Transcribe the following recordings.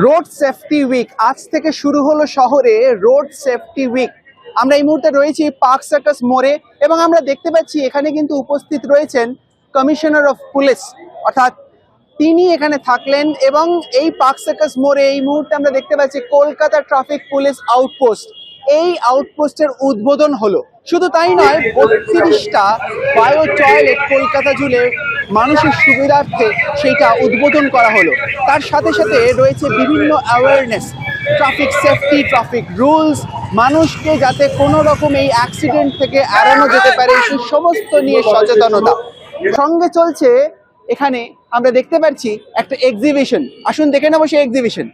Road safety week আজ থেকে শুরু হলো শহরে রোড সেফটি উইক। আমরা এই মুহূর্তে রয়েছি পার্ক সার্কাস মোড়ে এবং আমরা দেখতে পাচ্ছি এখানে কিন্তু উপস্থিত রয়েছেন কমিশনার অফ পুলিশ, অর্থাৎ তিনি এখানে থাকলেন এবং এই পার্ক সার্কাস মোড়ে এই মুহূর্তে আমরা দেখতে পাচ্ছি কলকাতা ট্রাফিক পুলিশ আউটপোস্ট। এই আউটপোস্টের উদ্বোধন হলো। শুধু তাই নয়, 32টা বায়ো টয়লেট কলকাতা জুড়ে মানুষের সুবিধার্থে সেইটা উদ্বোধন করা হলো। তার সাথে সাথে রয়েছে বিভিন্ন awareness, traffic safety, traffic rules, মানুষকে যাতে কোনো রকম এই অ্যাক্সিডেন্ট থেকে এড়ানো যেতে পারে সেই সমস্ত নিয়ে সচেতনতা। সঙ্গে চলছে এখানে আমরা দেখতে পাচ্ছি একটা এক্সিবিশন। আসুন দেখে নেবো সেই এক্সিবিশন।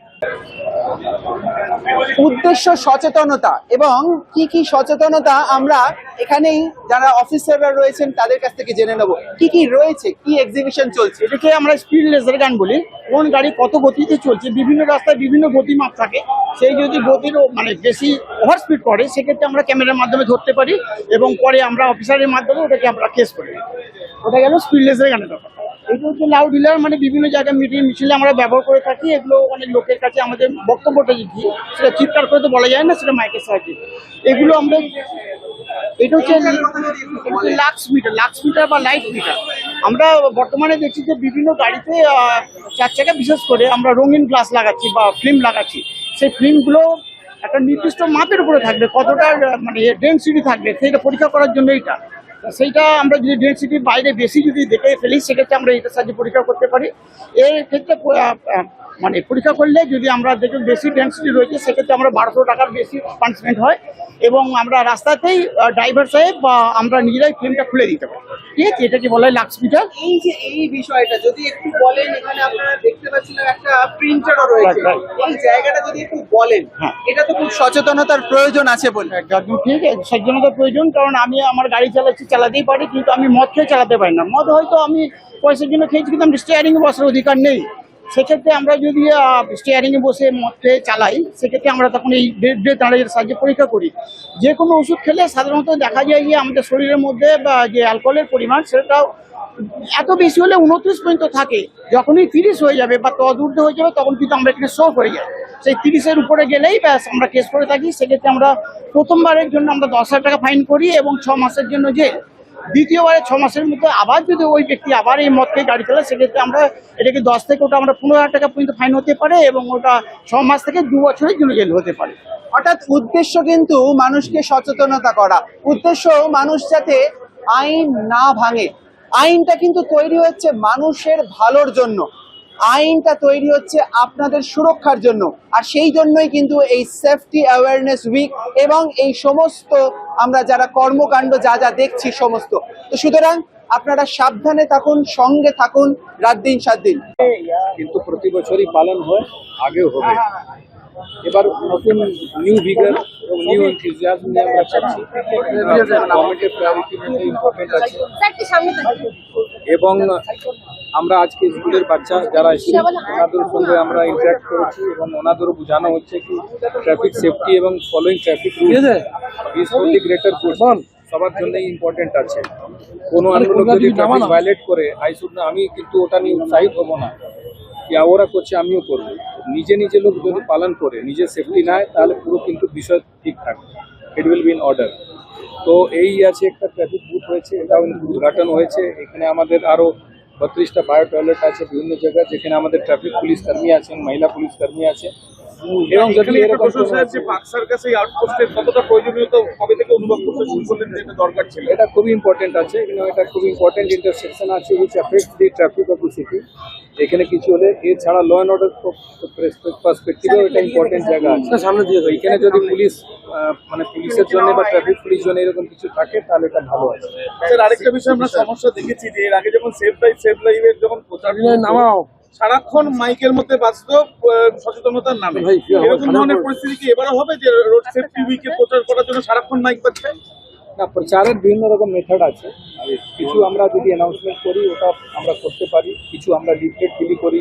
উদ্দেশ্য সচেতনতা, এবং কি কি সচেতনতা আমরা এখানেই যারা অফিসাররা রয়েছেন তাদের কাছ থেকে জেনে নেবো কি কি রয়েছে, কি এক্সিবিশন চলছে। এটাকে আমরা স্পিড লেজার গান বলি। কোন গাড়ি কত গতিতে চলছে, বিভিন্ন রাস্তায় বিভিন্ন গতিমাপ থাকে, সেই যদি গতির মানে বেশি ওভার স্পিড করে সেক্ষেত্রে আমরা ক্যামেরার মাধ্যমে ধরতে পারি এবং পরে আমরা অফিসারের মাধ্যমে ওটাকে আমরা কেস করি। ওটা গেল স্পিড লেজার গানের ব্যাপার। এটা হচ্ছে লাউড হিলার, মানে বিভিন্ন জায়গায় মিটিং মিছিলে আমরা ব্যবহার করে থাকি। এগুলো অনেক লোকের কাছে আমাদের বক্তব্যটা দিচ্ছি, সেটা চিৎকার করে তো বলা যায় না, সেটা মাইকের সাহায্যে এগুলো আমরা। এটা হচ্ছে লাক্স মিটার বা লাইট মিটার। আমরা বর্তমানে দেখছি যে বিভিন্ন গাড়িতে চার চাকা বিশেষ করে আমরা রঙিন গ্লাস লাগাচ্ছি বা ফিল্ম লাগাচ্ছি। সেই ফিল্মগুলো একটা নির্দিষ্ট মাপের উপরে থাকবে, কতটা মানে ডেনসিটি থাকবে সেইটা পরীক্ষা করার জন্য এটা। সেইটা আমরা যদি ডেনসিটির বাইরে বেশি যদি দেখে ফেলি সেক্ষেত্রে আমরা এটার সাহায্যে পরীক্ষা করতে পারি। এর ক্ষেত্রে মানে পরীক্ষা করলে যদি আমরা দেখি বেশি ডেনসিটি রয়েছে সেক্ষেত্রে আমরা 1200 টাকার বেশি পানিশমেন্ট হয় এবং আমরা রাস্তাতেই ড্রাইভার সাহেব বা আমরা নিজেরাই ফিল্মটা খুলে দিতে পারি। ঠিক আছে, এটাকে বলা হয় লাক্স মিটার। এই যে এই বিষয়টা যদি একটু বলেন, এখানে আপনারা দেখতে পাচ্ছিলেন একটা প্রিন্টারও রয়েছে, এই জায়গাটা যদি একটু বলেন। এটা তো খুব সচেতনতার প্রয়োজন আছে বলে। একদম ঠিক, সচেতনতার প্রয়োজন। কারণ আমি আমার গাড়ি চালাতেই পারি, কিন্তু আমি মদ খেয়ে চালাতে পারি না। মদ হয়তো আমি পয়সার জন্য খেয়েছি, কিন্তু আমি স্টিয়ারিংয়ে বসার অধিকার নেই। সেক্ষেত্রে আমরা যদি স্টিয়ারিংয়ে বসে মদ খেয়ে চালাই সেক্ষেত্রে আমরা তখন এই দাঁড়িয়ে সাহায্যে পরীক্ষা করি। যে কোনো ওষুধ খেলে সাধারণত দেখা যায় যে আমাদের শরীরের মধ্যে বা যে অ্যালকোহলের পরিমাণ সেটাও এত বেশি হলে 29 পর্যন্ত থাকে। যখনই 30 হয়ে যাবে বা তদূর্ধ্ব হয়ে যাবে তখন কিন্তু আমরা এখানে শক হয়ে যাই। সেই 30-এর উপরে গেলেই ব্যাস আমরা কেস করে থাকি। সেক্ষেত্রে আমরা প্রথমবারের জন্য আমরা 10,000 টাকা ফাইন করি এবং 6 মাসের জন্য জেল। দ্বিতীয়বারে 6 মাসের মধ্যে আবার যদি ওই ব্যক্তি আবার এই মদকে গাড়ি চালায় সেক্ষেত্রে আমরা এটাকে 10 থেকে ওটা আমরা 15,000 টাকা পর্যন্ত ফাইন হতে পারে এবং ওটা 6 মাস থেকে 2 বছরের জন্য জেল হতে পারে। অর্থাৎ উদ্দেশ্য কিন্তু মানুষকে সচেতনতা করা, উদ্দেশ্য মানুষ যাতে আইন না ভাঙে। আইনটা কিন্তু তৈরি হচ্ছে মানুষের ভালোর জন্য, আইনটা তৈরি হচ্ছে আপনাদের সুরক্ষার জন্য। আর সেই জন্যই কিন্তু এই সেফটি অ্যাওয়ারনেস উইক এবং এই সমস্ত আমরা যারা কর্মকাণ্ড যা যা দেখছি সমস্ত। তো সুতরাং আপনারা সাবধানে থাকুন, সঙ্গে থাকুন, রাত দিন 7 দিন। কিন্তু প্রতি বছরই পালন হয়, আগেও হবে। এবার নতুন নিউ ভিগার এবং নিউ এনথুজিয়াজম নিয়ে আমরা চাচ্ছি। গভর্নমেন্টের প্রায়োরিটির মধ্যে ইম্পর্টেন্ট আছে এবং আমরা আজকে স্কুলের বাচ্চা যারা এসেছে ওনাদের সঙ্গে আমরা ইন্টারাক্ট করেছি এবং ওনাদেরও বোঝানো হচ্ছে কি ট্রাফিক সেফটি এবং following traffic rules is for the greater good সবার জন্যই ইম্পর্টেন্ট আছে। কোনো আনগুলো যদি ট্রাফিক ভায়োলেট করে আমি কিন্তু ওটা নিয়ে উৎসাহিত হবো না কি ওরা করছে আমিও করবো। নিজে নিজে লোক যদি পালন করে, নিজে সেফটি নেয়, তাহলে পুরো কিন্তু বিষয় ঠিক থাকবে, it will be in order. তো এই আছে একটা ট্রাফিক বুথ হয়েছে, এটাও উদ্ঘাটন হয়েছে। এখানে আমাদের আরও 32টা বায়ো টয়লেট আছে বিভিন্ন জায়গায়, যেখানে আমাদের ট্রাফিক পুলিশ কর্মী আছেন, মহিলা পুলিশ কর্মী আছে। এবং যদি এরকম কতটা প্রয়োজনীয়তা কবে থেকে অনুভব করতে শুরু করলেন, যেটা দরকার ছিল, এটা খুবই ইম্পর্টেন্ট আছে। এটা খুব ইম্পর্টেন্ট ইন্টারসেকশন আছে which affects the traffic of the city. এখানে কিছু হলে এছাড়া ল অ্যান্ড অর্ডার পার্সপেক্টিভেও এটা ইম্পর্টেন্ট জায়গা আছে সামনে দিয়ে। এখানে যদি পুলিশ মানে পুলিশের জন্য বা ট্রাফিক পুলিশ জন্য এরকম কিছু থাকে তাহলে এটা ভালো আছে। স্যার, আরেকটা বিষয় আমরা সমস্যা দেখেছি যে এর আগে যখন সেফ লাইফের যখন প্রচার নামাও সারাক্ষণ মাইকের মধ্যে বাজতো সচেতনতার নামে, এরকম ধরনের পরিস্থিতি কি এবারও হবে যে রোড সেফটি উইকে প্রচার করার জন্য সারাক্ষণ মাইক বাজছে? না, প্রচারের বিভিন্ন রকম মেথড আছে। কিছু আমরা যদি অ্যানাউন্সমেন্ট করি ওটা আমরা করতে পারি, কিছু আমরা লিফলেট বিলি করি,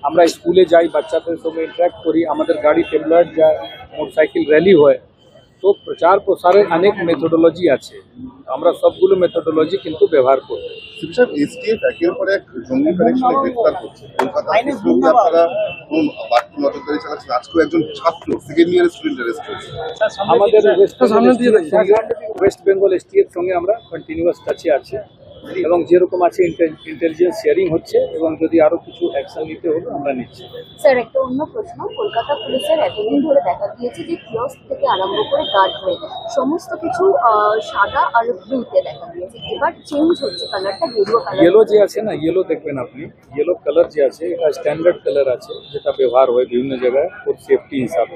আমরা স্কুলে যাই, বাচ্চাদের সঙ্গে ইন্টারাক্ট করি, আমাদের গাড়ি টেবলেট যায়, মোটরসাইকেল র্যালি হয়। তো প্রচার প্রসারের অনেক মেথোডোলজি আছে, আমরা সবগুলো মেথোডোলজি কিন্তু ব্যবহার করি। এসটিএফ একের পর এক জঙ্গি কানেকশনে গ্রেফতার করছে। কলকাতা আপনারা বাড়তি নজরদারি আছে, আজকে একজন ছাত্র সেকেন্ড ইয়ারের স্টুডেন্ট অ্যারেস্ট হয়েছে। আমাদের ওয়েস্ট বেঙ্গল এসটিএফ সঙ্গে আমরা কন্টিনিউয়াস টাচে আছি এবং যেরকম আছে ইন্টেলিজেন্স শেয়ারিং হচ্ছে এবং যদি আরো কিছু অ্যাকশন নিতে হবে আমরা নিচ্ছি। স্যার একটা অন্য প্রশ্ন, কলকাতা পুলিশের এতদিন ধরে দেখা গিয়েছে যে কিয়স্ক থেকে আরম্ভ করে গার্ড হয়ে সমস্ত কিছু সাদা আর ব্লুতে দেখা গিয়েছে, এবার চেঞ্জ হচ্ছে কালারটা গেরুয়া কালার। ইয়েলো যে আছে না, ইয়েলো দেখবেন আপনি, ইয়েলো কালার যে আছে এটা স্ট্যান্ডার্ড কালার আছে যেটা ব্যবহার হয় বিভিন্ন জায়গায় ফুড সেফটি হিসাবে।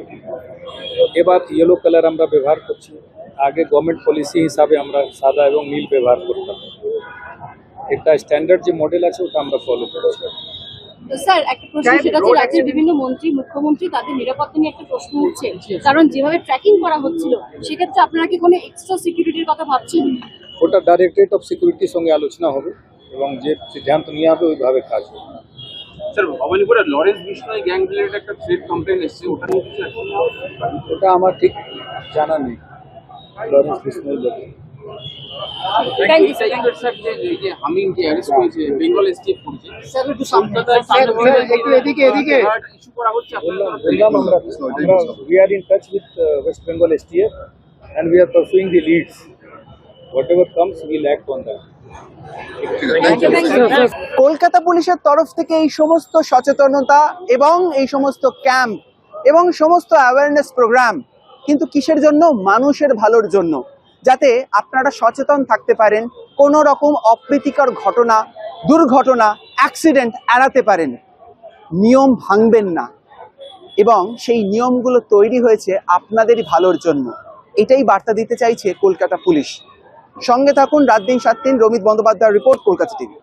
এবার ইয়েলো কালার আমরা ব্যবহার করছি, আগে গভর্নমেন্ট পলিসি হিসাবে আমরা সাদা এবং নীল ব্যবহার করতাম। একটা স্ট্যান্ডার্ড যে মডেল আছে ওটা আমরা ফলো করছি। তো স্যার একটা প্রশ্ন, সেটা হচ্ছে রাজ্যের বিভিন্ন মন্ত্রী মুখ্যমন্ত্রী তাদের নিরাপত্তা নিয়ে একটা প্রশ্ন উঠছে, কারণ যেভাবে ট্র্যাকিং করা হচ্ছিল সেক্ষেত্রে আপনারা কি কোনো এক্সট্রা সিকিউরিটির কথা ভাবছেন? ওটা ডাইরেক্টরেট অফ সিকিউরিটির সঙ্গে আলোচনা হবে এবং যে সিদ্ধান্ত নেওয়া হবে ওইভাবে কাজ হবে। স্যার ভবানীপুরে লরেন্স বিষ্ণয় গ্যাং রিলেটেড একটা থ্রেট কমপ্লেন এসেছে, ওটা নিয়ে কিছু action নেওয়া হবে? ওটা আমার ঠিক জানা নেই লরেন্স বিষ্ণুর ব্যাপারে। স্যার যে হামিং যে অ্যারেস্ট করেছে বেঙ্গল এসটিএফ করেছে, স্যার একটু ইস্যু করা হচ্ছে বললাম আমরা we are in touch with West Bengal STF and we are pursuing the leads. Whatever comes, we'll act on that. Kolkata পুলিশের তরফ থেকে এই সমস্ত সচেতনতা এবং এই সমস্ত ক্যাম্প এবং সমস্ত অ্যাওয়ারনেস প্রোগ্রাম কিন্তু কিসের জন্য? মানুষের ভালোর জন্য, যাতে আপনারা সচেতন থাকতে পারেন, কোনো রকম অপ্রীতিকর ঘটনা, দুর্ঘটনা, অ্যাক্সিডেন্ট এড়াতে পারেন, নিয়ম ভাঙবেন না। এবং সেই নিয়মগুলো তৈরি হয়েছে আপনাদেরই ভালোর জন্য, এটাই বার্তা দিতে চাইছে কলকাতা পুলিশ। সঙ্গে থাকুন, রাত দিন 7 দিন। রমিত বন্দ্যোপাধ্যায়ের রিপোর্ট, কলকাতা টিভি।